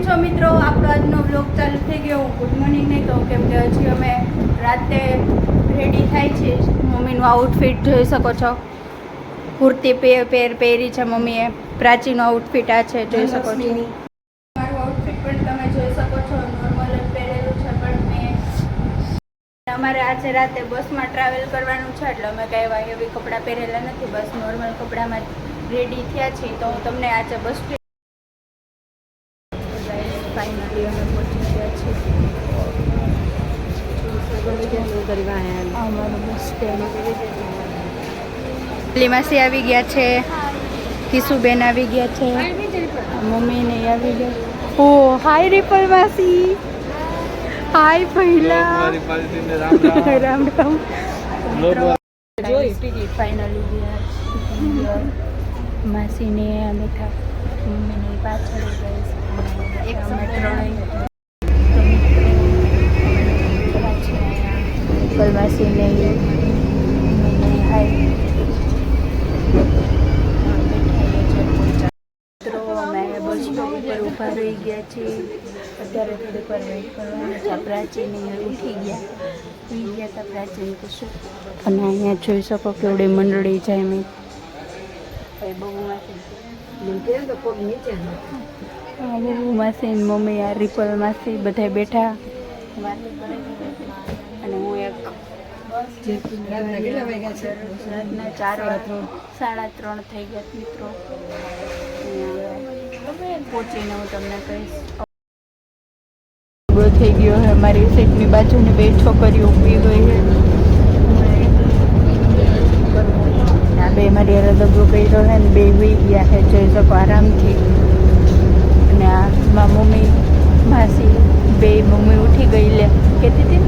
છો મિત્રો, આપણો આજનો વ્લોગ ચાલુ થઈ ગયો. હું ગુડ મોર્નિંગ નહીં કહું કેમ કે હજી અમે રાતે રેડી થાય છે. મમ્મીનું આઉટફિટ જોઈ શકો છો, કુર્તી પહેરી છે મમ્મીએ. પ્રાચીનું આઉટફિટ આ છે, જોઈ શકો છો. મારું આઉટફિટ પણ તમે જોઈ શકો છો, નોર્મલ જ પહેરેલું છે. પણ મેં અમારે આજે રાતે બસમાં ટ્રાવેલ કરવાનું છે એટલે અમે કાંઈ એવા હેવી કપડાં પહેરેલા નથી. બસ નોર્મલ કપડામાં રેડી થયા છીએ. તો હું તમને આજે બસ ફાઇનલી અમે પહોંચી ગયા છીએ. અમારું બસ સ્ટેન્ડ માસી આવી ગયા છે, કિશુબેન આવી ગયા છે, મમ્મીને આવી ગયા. ઓ હાય રિપલ માસી, હાય પહેલા રામ રામ. ફાઇનલી ગયા માસીને બેઠા, મમ્મીને પાછળ ગઈ. માસીને હાય. મિત્રો અમે બસ સ્ટોપ ઉપર ઊભા રહી ગયા છીએ. અત્યારે થોડીક વાર વેઇટ કરવાનું છે. પ્રાચીન ઉઠી ગયા હતા પ્રાચીન કશું. અને અહીંયા જોઈ શકો કેવડી મંડળી જાય. મેં બહુ માસી મમ્મી, આ રિપલ માસી બધા બેઠા. અને હું એક રાતના 4:30 થઈ ગયા મિત્રો. પહોંચીને હું તમને કહીશ. થઈ ગયો છે. મારી સીટની બાજુની બે છોકરીઓ ઊભી ગઈ છે. આ બે મારી દગો કર્યો છે ને બે વી ગયા છે, જોઈ શકો આરામથી. અને આ મમ્મી માસી બે મમ્મી ઉઠી ગઈ લે કહેતી હતી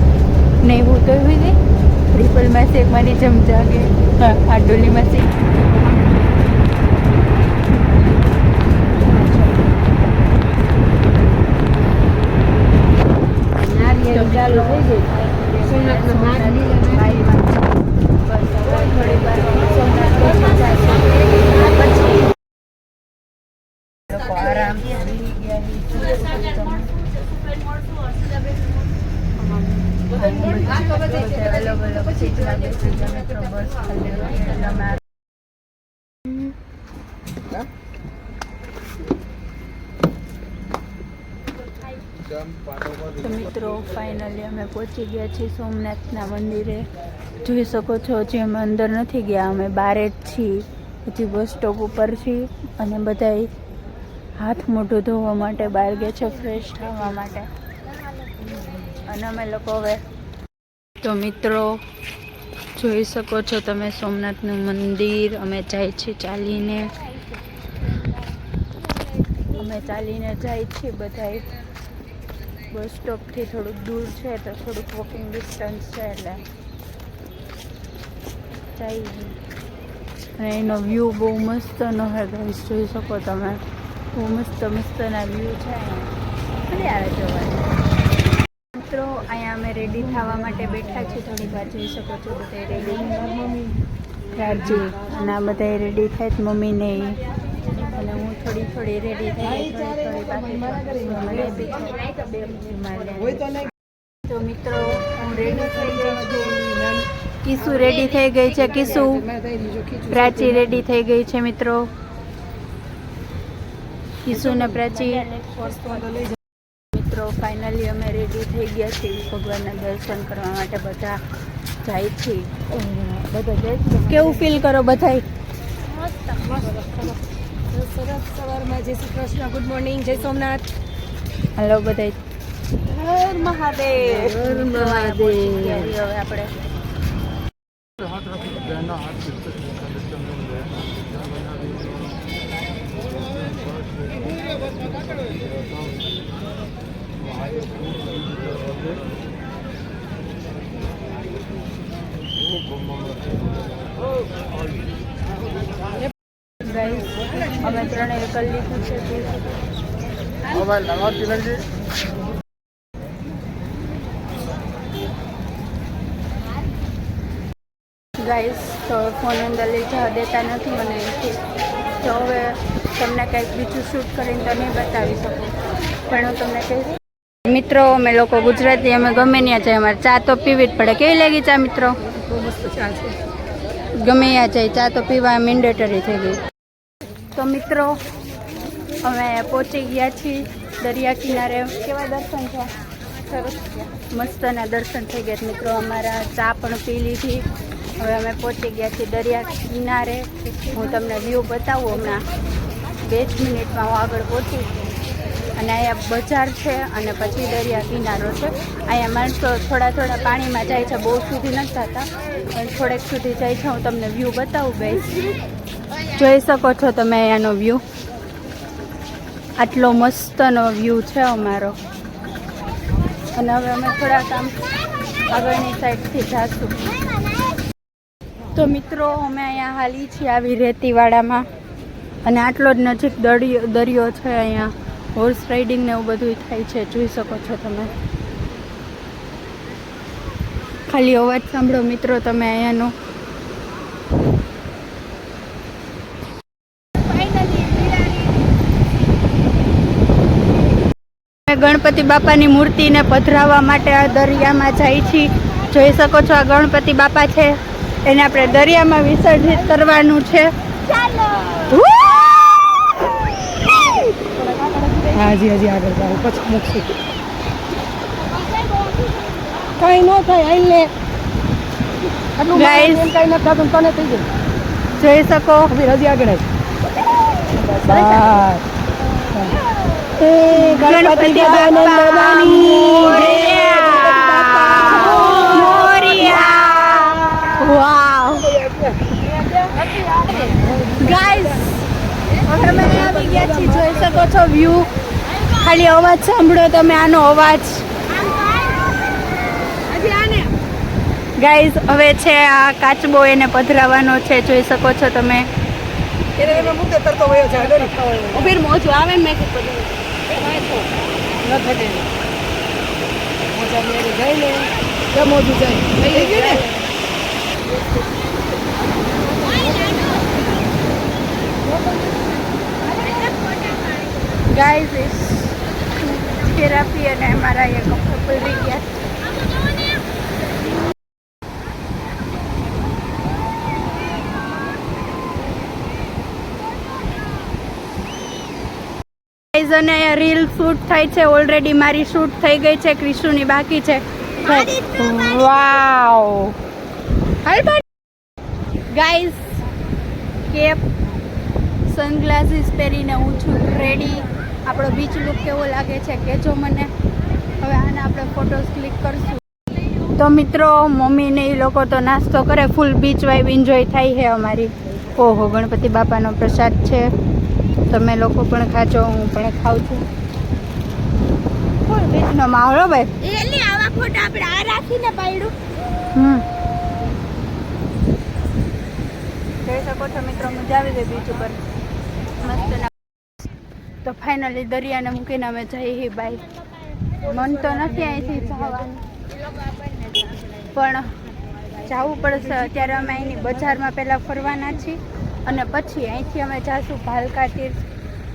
નહીં હું તો એવી હતી. રિપલ માસી એક મારી જેમ જાગે. હા, આ ડોલી માસી ચાલુ થઈ ગઈ. તો મિત્રો ફાઇનલી અમે પહોંચી ગયા છીએ સોમનાથના મંદિરે. જોઈ શકો છો હજી અમે અંદર નથી ગયા, અમે બહાર જ છીએ. હજી બસ સ્ટોપ ઉપર છીએ અને બધા હાથ મોઢું ધોવા માટે બહાર ગયા છે, ફ્રેશ થવા માટે. અને અમે લોકો હવે તો મિત્રો જોઈ શકો છો તમે સોમનાથનું મંદિર. અમે જાય છીએ ચાલીને, જાય છીએ બધા. બસ સ્ટોપથી થોડુંક દૂર છે તો થોડુંક વોકિંગ ડિસ્ટન્સ છે એટલે જઈએ. અને એનો વ્યૂ બહુ મસ્તનો છે ગાઈસ, જોઈ શકો તમે. બહુ મસ્તના વ્યૂ છે. મજા આવે જોવાની. મિત્રો અહીંયા અમે રેડી થવા માટે બેઠા છીએ. થોડીક વાર જોઈ શકો છો બધા રેડી રાજી. અને આ બધા રેડી થાય મમ્મીને. અને હું થોડી રેડી થઈ. તો મિત્રો હું રેડી થઈ ગઈ છું. કિશુ રેડી થઈ ગઈ છે. કિશુ પ્રાચી રેડી થઈ ગઈ છે મિત્રો. કિશુ ને પ્રાચી. મિત્રો ફાઇનલી અમે રેડી થઈ ગયા છીએ. ભગવાનના દર્શન કરવા માટે બધા જાય છે. કેવું ફીલ કરો બધા? સરસ સવારમાં જય શ્રી કૃષ્ણ, ગુડ મોર્નિંગ, જય સોમનાથ. હલો બધા. હર મહાદેવ. હર મહાદેવ. હવે આપણે અમે ત્રણેય કરી લીધું છે. ગાઈસ તો ફોન અંદર લઈ જવા દેતા નથી મને એથી. તો હવે તમને કંઈક બીજું શૂટ કરીને તો નહીં બતાવી શકું. પણ હું તમને કહીશ મિત્રો, અમે લોકો ગુજરાતી, અમે ગમે ત્યાં જાય અમારે ચા તો પીવી જ પડે. કેવી લાગી ચા મિત્રો? બહુ મસ્ત ચા છે. ગમે ત્યાં જાય ચા તો પીવા મેન્ડેટરી થઈ ગઈ. તો મિત્રો અમે પહોંચી ગયા છીએ દરિયા કિનારે. કેવા દર્શન છે? સરસ મસ્તના દર્શન થઈ ગયા મિત્રો. અમારા ચા પણ પી લીધી. હવે અમે પહોંચી ગયા છીએ દરિયા કિનારે. હું તમને વ્યૂ બતાવું હમણાં 2 જ મિનિટમાં હું આગળ પહોંચી છું. અને અહીંયા બજાર છે અને પછી દરિયા કિનારો છે. અહીંયા માણસો થોડા થોડા પાણીમાં જાય છે, બહુ સુધી નથી થતા પણ થોડેક સુધી જાય છે. હું તમને વ્યૂ બતાવું ગાઈસ. જોઈ શકો છો તમે અહીંયાનો વ્યૂ. આટલો મસ્તનો વ્યૂ છે અમારો. અને હવે અમે થોડાક આમ આગળની સાઈડથી જાશું. તો મિત્રો અમે અહીંયા હાલી છીએ આવી રેતીવાડામાં. અને આટલો જ નજીક દરિયો છે. અહીંયા હોર્સ રાઇડિંગ ને એવું બધું થાય છે, જોઈ શકો છો તમે. ખાલી અવાજ સાંભળો મિત્રો તમે અહીંયાનો. ગણપતિ બાપાની મૂર્તિને પધરાવવા માટે આ દરિયામાં જાય છે. જોઈ શકો છો આ ગણપતિ બાપા છે, એને આપણે દરિયામાં વિસર્જિત કરવાનું છે. હજી આગળ જાવ પછી મૂકશું. કઈ ન થાય આઈને આટલું કઈ ન થતું તને થઈ જાય. જોઈ શકો હજી આગળ ગણપતિ બાપા વાવ ગાઈસ, હવે અમે આવી ગયા છીએ. જોઈ શકો છો વ્યૂ. ખાલી અવાજ સાંભળો તમે, આનો અવાજ ગાઈસ. હવે છે આ કાચબો, એને પધરાવાનો છે. જોઈ શકો છો તમે. ઉભીર મોજું આવે ને મેં કીધું ગાઈસ થેરાપી અને અમારા એક કપલ રહી ગયા. અને રીલ શૂટ થાય છે. ઓલરેડી મારી શૂટ થઈ ગઈ છે, ક્રિશુની બાકી છે. વાવ ગાઈસ, કેપ સનગ્લાસીસ પહેરીને હું છું રેડી. આપણો બીચ લુક કેવો લાગે છે કહેજો મને. હવે આના આપણે ફોટોસ ક્લિક કરશું. તો મિત્રો મમ્મી ને એ લોકો તો નાસ્તો કરે, ફૂલ બીચ વાઇબ એન્જોય થાય છે અમારી. ઓહો, ગણપતિ બાપાનો પ્રસાદ છે. તમે લોકો પણ ખાજો, હું પણ ખાઉં છું. ફૂલ બીચનો માહોલ ભાઈ. એલી આવા ફોટા આપણે આ રાખીને પાડ્યું. જોઈ શકો છો મિત્રો, મજા આવી ગઈ બીચ ઉપર મસ્ત. તો ફાઇનલી દરિયાને મૂકીને અમે જઈએ બાય. મન તો નથી અહીંથી જવાનું પણ જવું પડશે. અત્યારે અમે અહીંની બજારમાં પહેલાં ફરવાના છીએ અને પછી અહીંથી અમે જાશું ભાલકા તીર્થ,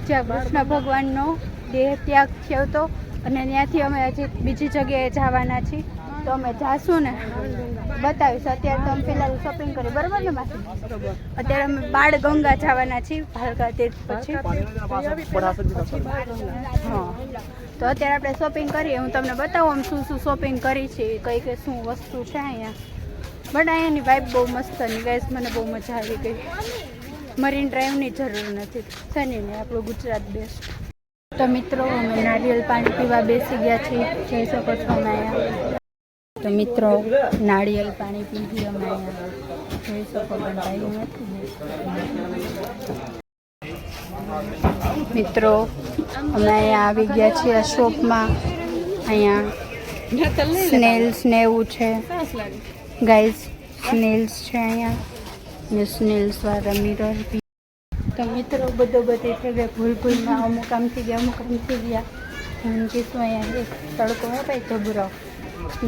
જ્યાં કૃષ્ણ ભગવાનનો દેહ ત્યાગ થયો હતો. અને ત્યાંથી અમે હજી બીજી જગ્યાએ જવાના છીએ. તો અમે જાશું ને બતાવીશ. અત્યારે તો અમે ફિલહાલ શોપિંગ કરી, બરાબર ને માસી? અત્યારે અમે બાળ ગંગા જવાના છીએ ભાલકા તીર્થ પછી. હા, તો અત્યારે આપણે શોપિંગ કરીએ. હું તમને બતાવું આમ શું શું શોપિંગ કરી છે, કઈ કઈ શું વસ્તુ છે અહીંયા. બટ અહીંયાની વાઇબ બહુ મસ્ત ની ગાઈસ, મને બહુ મજા આવી ગઈ. મરીન ડ્રાઈવની જરૂર નથી, શનિ ને આપણું ગુજરાત બેસ્ટ. તો મિત્રો અમે નારિયેલ પાણી પીવા બેસી ગયા છીએ. જોઈ શકો છો અમે અહીંયા. તો મિત્રો નારિયેલ પાણી પીધી અમે અહીંયા. જોઈ શકો બંધાયું નથી. મિત્રો અમે અહીંયા આવી ગયા છીએ આ શોપમાં. અહીંયા સ્નેલ્સ ને એવું છે ગાઈઝ. સ્નેલ્સ છે અહીંયા ને સ્નેલ્સ વાળા મિરર બી. તો મિત્રો બધી થઈ ગઈ ભૂલમાં. અમુક આમથી ગયા, અમુક આમથી ગયા. હું કીધું અહીંયા એક તડકો હે ભાઈ જબરો,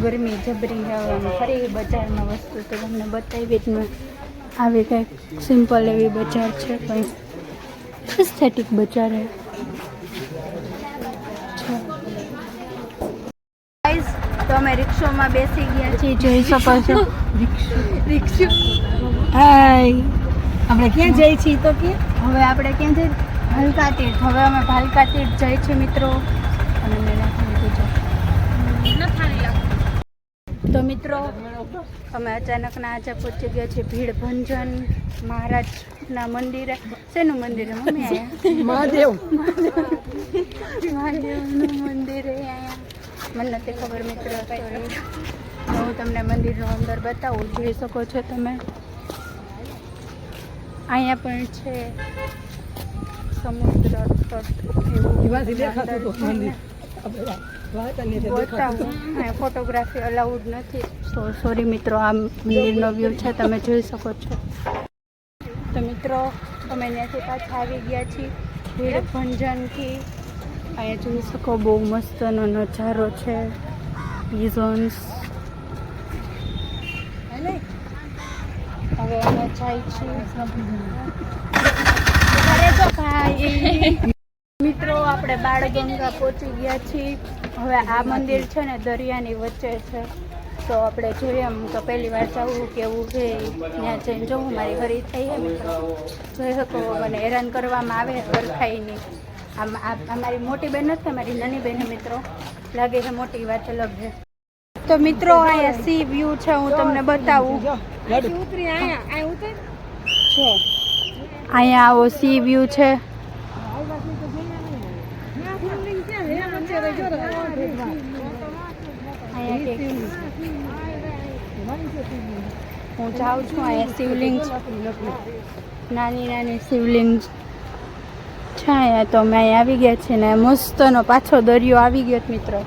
ગરમી જબરી આવે. ફરી બજારમાં વસ્તુ તો તમને બતાવી જ મેં. આવી કંઈક સિમ્પલ એવી બજાર છે, કંઈ એસ્થેટિક બજાર હે. તો અમે રિક્ષામાં બેસી ગયા છીએ, જોઈ શકો છો. રિક્ષા. હાય આપણે ક્યાં જઈએ છીએ તો કે હવે આપણે ક્યાં જઈએ? ભાલકા તીર્થ. હવે અમે ભાલકા તીર્થ જઈએ છીએ મિત્રો. અને મેં તો મિત્રો અમે અચાનકના આજે પહોંચી ગયા છીએ ભીડ ભંજન મહારાજના મંદિરે. શેનું મંદિર મમ્મી? આયા મહાદેવ મહાદેવનું મંદિર અહીંયા. મને નથી ખબર મિત્રો. સોરી. હું તમને મંદિરનો અંદર બતાવું. જોઈ શકો છો તમે. અહીંયા પણ છે સમુદ્ર તટ એવું એમાંથી દેખાતું હતું મંદિર. બતાવું. ફોટોગ્રાફી અલાઉડ નથી. સોરી મિત્રો, આ મંદિરનો વ્યૂ છે, તમે જોઈ શકો છો. તો મિત્રો અમે ત્યાંથી પાછા આવી ગયા છીએ ભીડ ભંજનથી. અહીંયા જોઈ શકો બહુ મસ્તનો નજારો છે. પીઝન્સ. હવે અમે જાય છીએ મિત્રો. આપણે બાળગંગા પહોંચી ગયા છીએ. હવે આ મંદિર છે ને દરિયાની વચ્ચે છે. તો આપણે જોઈએ એમ તો પહેલી વાર જવું કેવું છે ત્યાં જઈને જવું. મારી ઘરે થઈ છે મિત્રો. જોઈ શકો મને હેરાન કરવામાં આવે ઓળખાય નહીં. અમારી મોટી બહેન નથી, મારી નાની બહેન મિત્રો. લાગે છે મોટી વાત અલગ છે. તો મિત્રો અહીંયા સી વ્યૂ છે, હું તમને બતાવું. અહીંયા આવો સી વ્યૂ છે. હું જાઉં છું. અહીંયા શિવલિંગ છે, નાની નાની શિવલિંગ છે અહીંયા. તો અમે અહીંયા આવી ગયા છીએ ને મસ્તનો પાછો દરિયો આવી ગયો મિત્રો.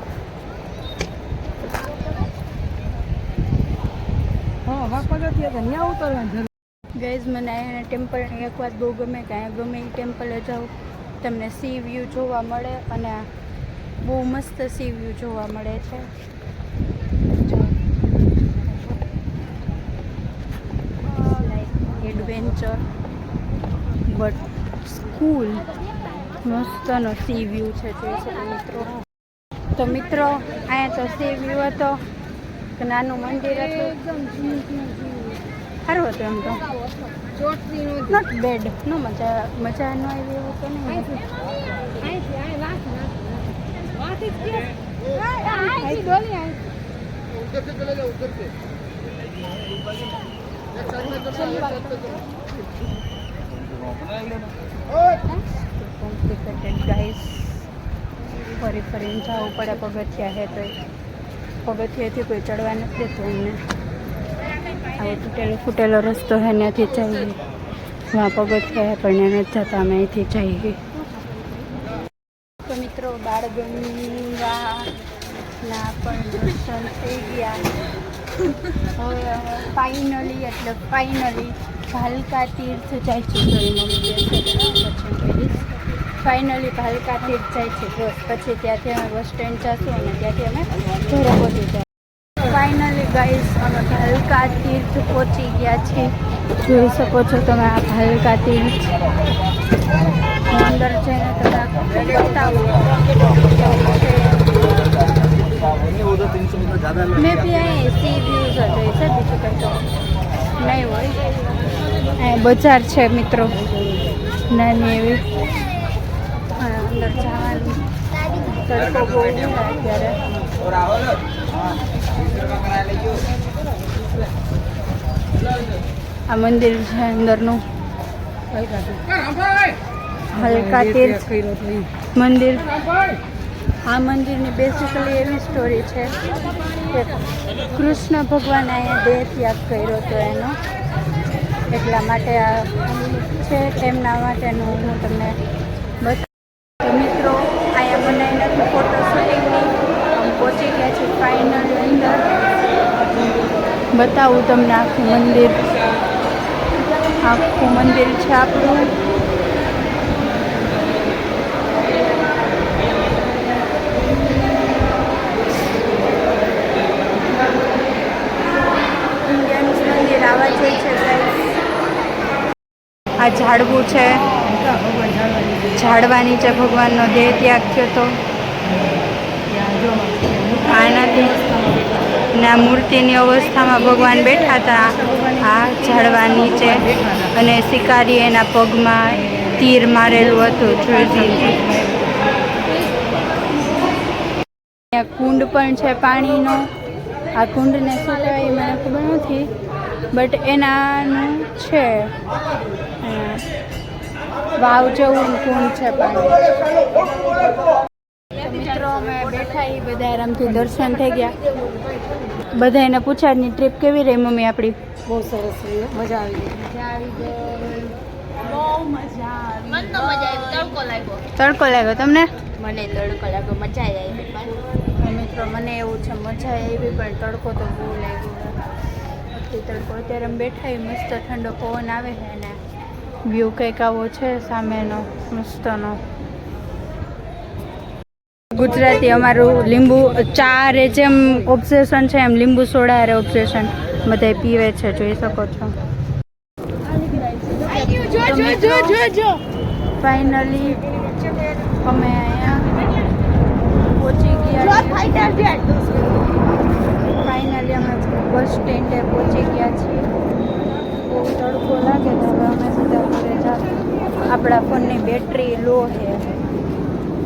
ગાઈઝ મને અહીંયા ટેમ્પલની એક વાત બહુ ગમે કે અહીંયા ગમે એ ટેમ્પલે જાઉં તમને સી વ્યૂ જોવા મળે અને બહુ મસ્ત સી વ્યૂ જોવા મળે છે. એડવેન્ચર બટ સ્કૂલ મસ્તનો સી વ્યૂ છે, જોઈ શકો મિત્રો. તો મિત્રો અહીંયા તો સી વ્યૂ હતો, નાનું મંદિર હતું, સારું હતું એમ તો. Not bad. નો મજા ન આવી એવું તો નહીં. Complicated guys. ફરી ફરીને જવું પડે. પગથિયા છે તો પગથિયાથી કોઈ ચડવા નથી દેતું અમને. આવો તૂટેલો ફૂટેલો રસ્તો છે, ત્યાંથી જઈએ. ત્યાં પગથિયા પણ ત્યાં નથી જતા, અમે અહીંથી જઈએ. તો મિત્રો બાળગંગાના પણ દર્શન થઈ ગયા. હવે ફાઇનલી ભાલકા તીર્થ જાય છે. ફાઇનલી ભાલકા તીર્થ જાય છે. બસ પછી ત્યાંથી અમે બસ સ્ટેન્ડ જઈશું અને ત્યાંથી અમે ઘરે પહોંચી જાય. ફાઇનલી ગાઈસ અમે ભાલકા તીર્થ પહોંચી ગયા છીએ. જોઈ શકો છો તમે આ ભાલકા તીર્થ. હું અંદર જઈને તમે બતાવું. મેં બી અહીં સી વ્યૂઝ જોઈ છે, બીજું કંઈ તો નહીં હોય. અહીં બજાર છે મિત્રો, નાની એવી. અંદર જવાનું તડકો બહુ છે અત્યારે. આ મંદિર છે અંદરનું ભાલકા તીર્થ મંદિર. આ મંદિરની બેસિકલી એવી સ્ટોરી છે કે કૃષ્ણ ભગવાને અહીંયા દેહ ત્યાગ કર્યો હતો એનો, એટલા માટે આ છે. એમના માટેનું હું તમને બતાવું. તો મિત્રો અહીંયા બનાવી નથી ફોટો શૂટિંગની. અમે પહોંચી ગયા છીએ ફાઇનલી અંદર. બતાવું તમને આખું મંદિર. આખું મંદિર છે આપણું. આવા જાય છે. આ ઝાડવું છે, ઝાડવા નીચે ભગવાનનો દેહ ત્યાગ થયો હતો. આનાથી અને આ મૂર્તિની અવસ્થામાં ભગવાન બેઠા હતા આ ઝાડવા નીચે, અને શિકારી એના પગમાં તીર મારેલું હતું. જોઈ અહીંયા કુંડ પણ છે પાણીનો. આ કુંડને શું કહેવાય એ મને ખબર નથી, બટ એનાનું છે વાવ જેવું કુંડ છે પાણી. મિત્રો અમે બેઠા એ બધા આરામથી દર્શન થઈ ગયા. બધા એને પૂછ્યા ની ટ્રીપ કેવી રહી મમ્મી આપણી? બહુ સરસ રહી, મજા આવી ગઈ. બહુ મજા આવી. મને તો મજા આવી. તડકો લાગ્યો. તડકો લાગ્યો તમને? મને તડકો લાગ્યો. મજા આવી. મિત્રો મને એવું છે મજા આવી, પણ તડકો તો બહુ લાગ્યો. આટલી તડકો. અત્યારે અમે બેઠા મસ્ત ઠંડો પવન આવે છે ને વ્યૂ કંઈક આવો છે સામેનો મસ્તનો. ગુજરાતી અમારું લીંબુ ચા રે જેમ ઓબ્સેશન છે એમ લીંબુ સોડા રે ઓબ્સેશન બધા પીવે છે, જોઈ શકો છો. ફાઇનલી અમે અહીંયા પહોંચી ગયા. ફાઇનલી અમે બસ સ્ટેન્ડે પહોંચી ગયા છીએ. બહુ તડકો લાગે તો હવે અમે સીધા ઘરે જાશું. આપણા ફોનની બેટરી લો છે,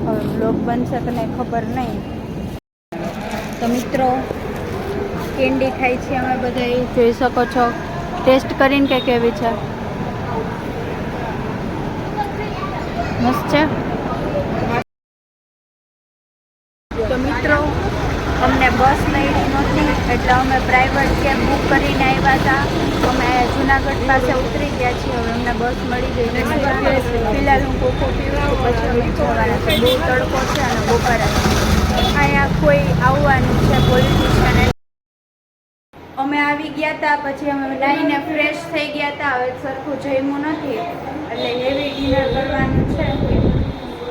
હવે બ્લોગ બનશે કે નહીં ખબર નહીં. તો મિત્રો કેન્ડી ખાઈ છીએ અમે બધા, જોઈ શકો છો. ટેસ્ટ કરીને કે કેવી છે? મસ્ત છે. તો મિત્રો અમને બસ મળી નહોતી એટલે અમે પ્રાઇવેટ કેબ બુક કરીને આવ્યા હતા. અમે જુનાગઢ પાસે ઉતરી ગયા છીએ. હવે અમને બસ મળી ગઈ છે. ફિલહાલ હું કોકો પીવું છું, પછી અમે જવાના છે. બહુ તડકો છે અને બપોરે અહીંયા કોઈ આવવાનું છે પોલિટિશિયન. અમે આવી ગયા હતા, પછી અમે નાઈને ફ્રેશ થઈ ગયા હતા. હવે સરખું જમ્યું નથી એટલે હેવી ડિનર કરવાનું છે.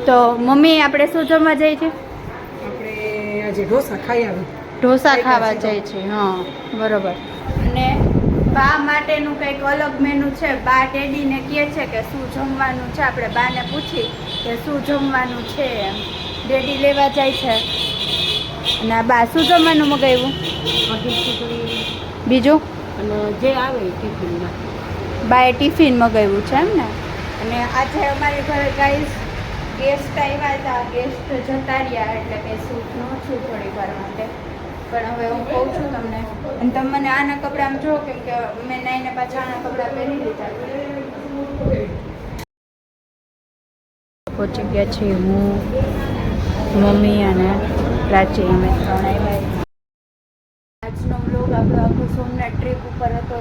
તો મમ્મી આપણે શું જમવા જઈએ છીએ? આપણે આજે ઢોસા ખાઈ આવી. ઢોસા ખાવા જાય છે. હા બરોબર. અને બા માટેનું કંઈક અલગ મેનુ છે. બા ટેડીને કહે છે કે શું જમવાનું છે. આપણે બાને પૂછી કે શું જમવાનું છે એમ. ડેડી લેવા જાય છે. અને આ બા શું જમવાનું મગાવ્યું? બીજું અને જે આવે એ ટિફિનમાં. બાએ ટિફિન મગાવ્યું છે એમ ને. અને આજે અમારી ઘરે ગાઈસ ગેસ્ટ આવ્યા હતા. ગેસ્ટ જતા રહ્યા એટલે કંઈ સૂટ ન છું થોડી વાર માટે. પણ હવે હું કહું છું તમને, અને તમે મને આના કપડાં જો, કેમ કે મેં નાઈને પાછા આના કપડાં પહેરી લીધા. પહોંચી ગયા છીએ હું, મમ્મી અને પ્રાચી, અમે ત્રણ આવ્યા. આજનો બ્લોગ આપણો આખો સોમનાથ ટ્રીપ ઉપર હતો.